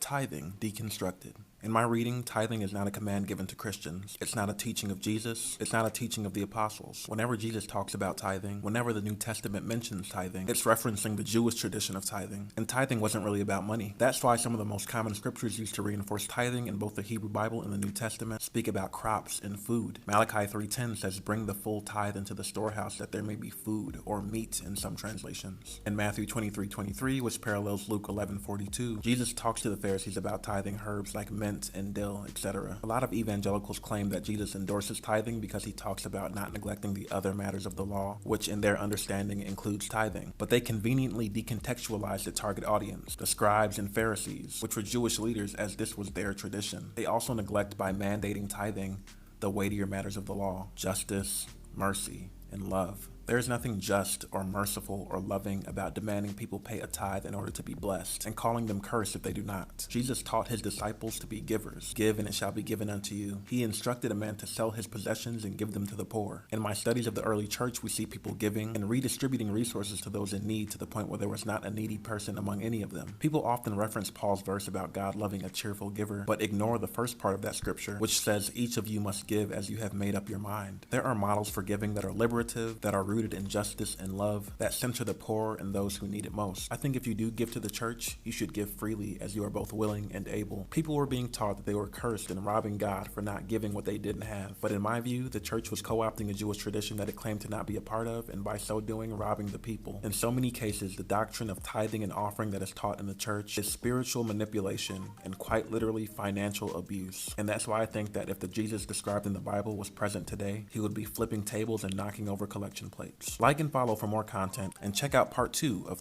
Tithing deconstructed. In my reading, tithing is not a command given to Christians. It's not a teaching of Jesus. It's not a teaching of the apostles. Whenever Jesus talks about tithing, whenever the New Testament mentions tithing, it's referencing the Jewish tradition of tithing. And tithing wasn't really about money. That's why some of the most common scriptures used to reinforce tithing in both the Hebrew Bible and the New Testament speak about crops and food. Malachi 3:10 says, "Bring the full tithe into the storehouse that there may be food," or meat in some translations. In Matthew 23:23, which parallels Luke 11:42, Jesus talks to the Pharisees about tithing herbs like mint and dill, etc. A lot of evangelicals claim that Jesus endorses tithing because he talks about not neglecting the other matters of the law, which in their understanding includes tithing. But they conveniently decontextualize the target audience, the scribes and Pharisees, which were Jewish leaders, as this was their tradition. They also neglect by mandating tithing the weightier matters of the law: justice, mercy, and love. There is nothing just or merciful or loving about demanding people pay a tithe in order to be blessed, and calling them cursed if they do not. Jesus taught his disciples to be givers. "Give, and it shall be given unto you." He instructed a man to sell his possessions and give them to the poor. In my studies of the early church, we see people giving and redistributing resources to those in need, to the point where there was not a needy person among any of them. People often reference Paul's verse about God loving a cheerful giver, but ignore the first part of that scripture, which says each of you must give as you have made up your mind. There are models for giving that are liberative, that are rooted in justice and love, that center the poor and those who need it most. I think if you do give to the church, you should give freely, as you are both willing and able. People were being taught that they were cursed and robbing God for not giving what they didn't have. But in my view, the church was co-opting a Jewish tradition that it claimed to not be a part of, and by so doing, robbing the people. In so many cases, the doctrine of tithing and offering that is taught in the church is spiritual manipulation and quite literally financial abuse. And that's why I think that if the Jesus described in the Bible was present today, he would be flipping tables and knocking over collection plates. Like and follow for more content, and check out part 2 of